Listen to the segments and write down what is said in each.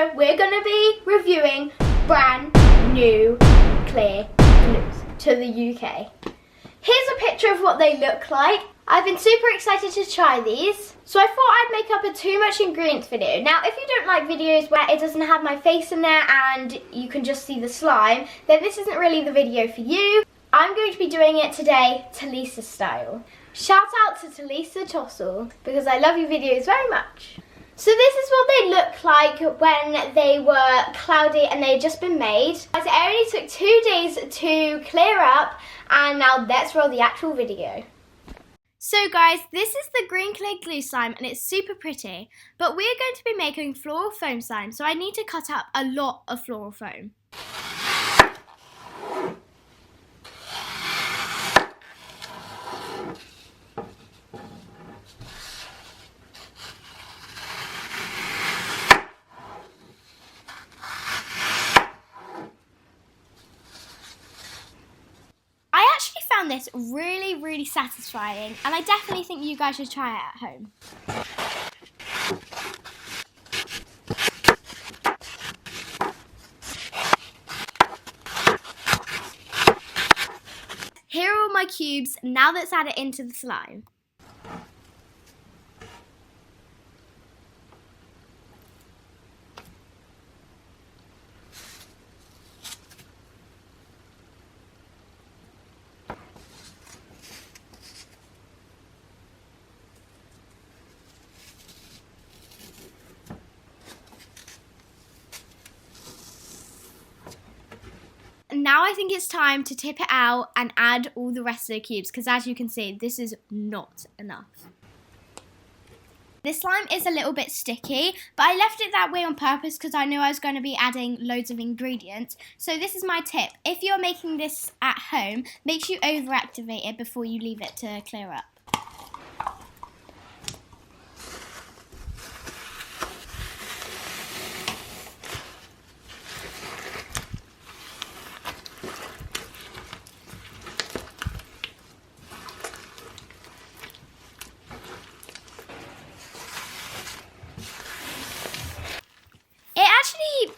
video, we're going to be reviewing brand new clear glues to the UK. Here's a picture of what they look like. I've been super excited to try these, so I thought I'd make up a too much ingredients video. Now, if you don't like videos where it doesn't have my face in there and you can just see the slime, then this isn't really the video for you. I'm going to be doing it today Talisa style. Shout out to Talisa Tossell because I love your videos very much. So this is what they look like when they were cloudy and they had just been made. It only took 2 days to clear up, and now let's roll the actual video. So guys, this is the green clay glue slime and it's super pretty, but we're going to be making floral foam slime, so I need to cut up a lot of floral foam. This really satisfying, and I definitely think you guys should try it at home. Here are all my cubes. Now let's add it into the slime. Now I think it's time to tip it out and add all the rest of the cubes, because as you can see, this is not enough. This slime is a little bit sticky, but I left it that way on purpose because I knew I was going to be adding loads of ingredients. So this is my tip. If you're making this at home, make sure you overactivate it before you leave it to clear up.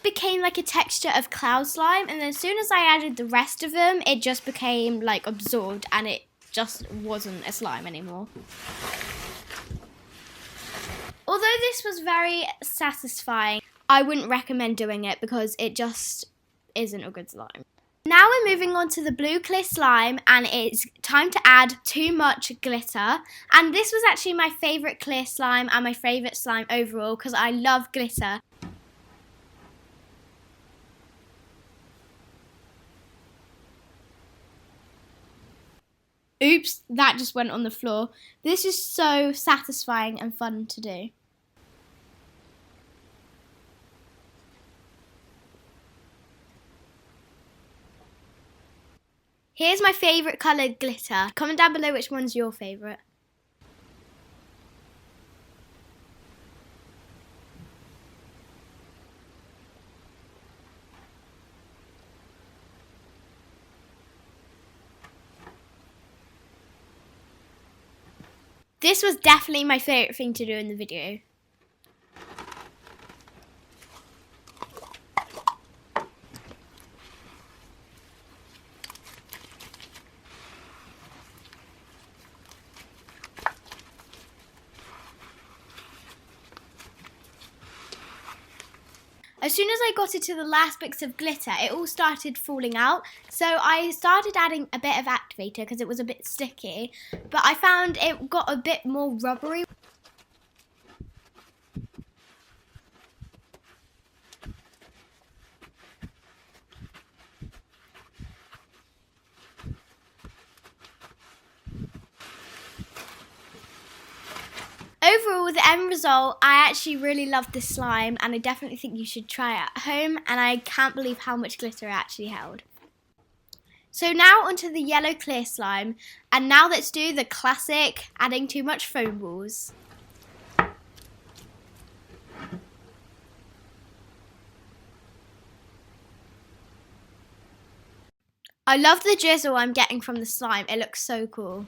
Became like a texture of cloud slime, and then as soon as I added the rest of them, it just became like absorbed and it just wasn't a slime anymore. Although this was very satisfying, I wouldn't recommend doing it because it just isn't a good slime. Now we're moving on to the blue clear slime, and it's time to add too much glitter. And this was actually my favourite clear slime and my favourite slime overall because I love glitter. Oops, that just went on the floor. This is so satisfying and fun to do. Here's my favourite coloured glitter. Comment down below which one's your favourite. This was definitely my favourite thing to do in the video. As soon as I got it to the last bits of glitter, it all started falling out. So I started adding a bit of activator because it was a bit sticky, but I found it got a bit more rubbery. Overall, the end result, I actually really love this slime, and I definitely think you should try it at home, and I can't believe how much glitter it actually held. So now onto the yellow clear slime, and now let's do the classic adding too much foam balls. I love the drizzle I'm getting from the slime, it looks so cool.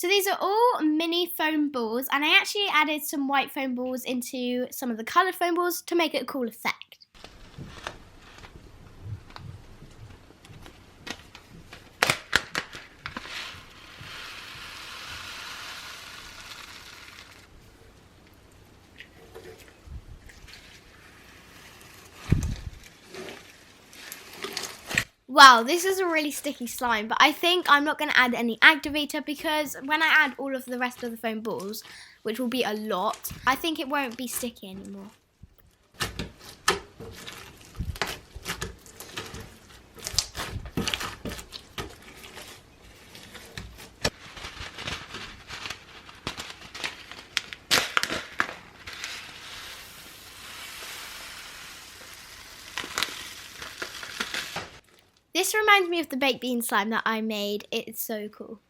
So these are all mini foam balls, and I actually added some white foam balls into some of the coloured foam balls to make it a cool effect. Wow, this is a really sticky slime, but I think I'm not going to add any activator because when I add all of the rest of the foam balls, which will be a lot, I think it won't be sticky anymore. This reminds me of the baked bean slime that I made. It's so cool.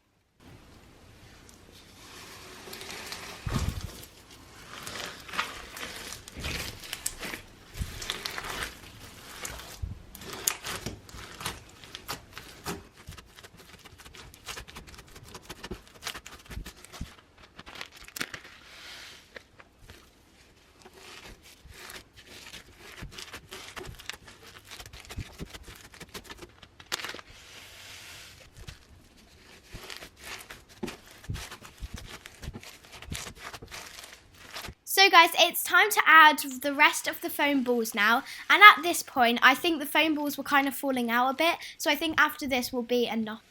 So guys, it's time to add the rest of the foam balls now, and at this point I think the foam balls were kind of falling out a bit, so I think after this will be enough.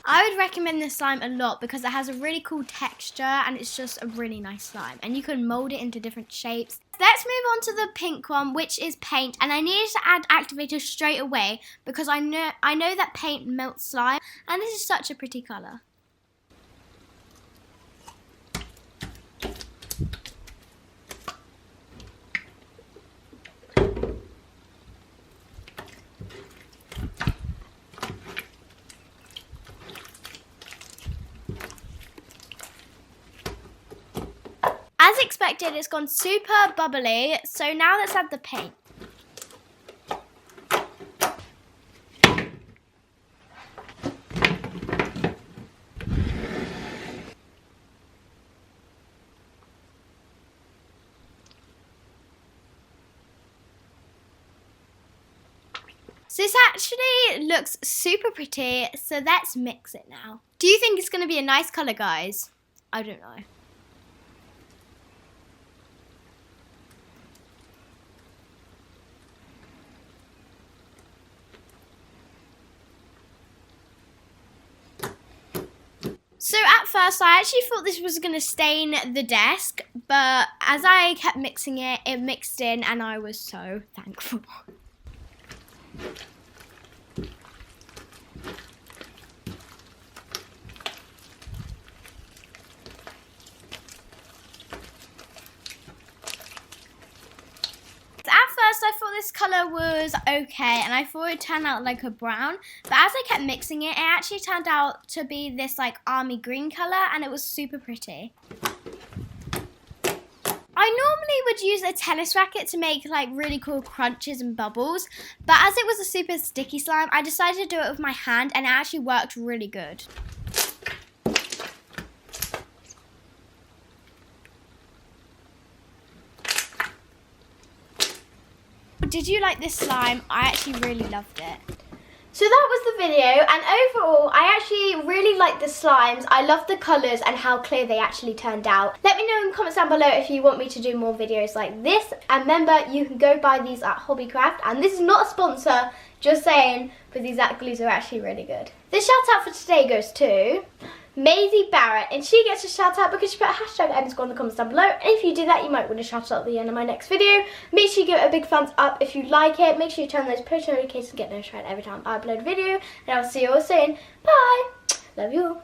I would recommend this slime a lot because it has a really cool texture and it's just a really nice slime, and you can mold it into different shapes. Let's move on to the pink one, which is paint, and I needed to add activator straight away because I know that paint melts slime, and this is such a pretty colour. As expected, it's gone super bubbly, so now let's add the paint. So this actually looks super pretty, so let's mix it now. Do you think it's going to be a nice colour, guys? I don't know. So at first I actually thought this was going to stain the desk, but as I kept mixing it, it mixed in and I was so thankful. At first I thought this colour was okay and I thought it would turn out like a brown, but as I kept mixing it, it actually turned out to be this like army green colour and it was super pretty. I normally would use a tennis racket to make like really cool crunches and bubbles, but as it was a super sticky slime, I decided to do it with my hand and it actually worked really good. Did you like this slime? I actually really loved it. So that was the video, and overall I actually really like the slimes. I love the colours and how clear they actually turned out. Let me know in the comments down below if you want me to do more videos like this, and remember you can go buy these at Hobbycraft, and this is not a sponsor, just saying, but these glues are actually really good. The shout out for today goes to Maisie Barrett, and she gets a shout out because she put a hashtag _ in the comments down below, and if you do that you might win a shout out at the end of my next video. Make sure you give it a big thumbs up if you like it, make sure you turn those push notifications to get notified every time I upload a video, and I'll see you all soon. Bye! Love you all.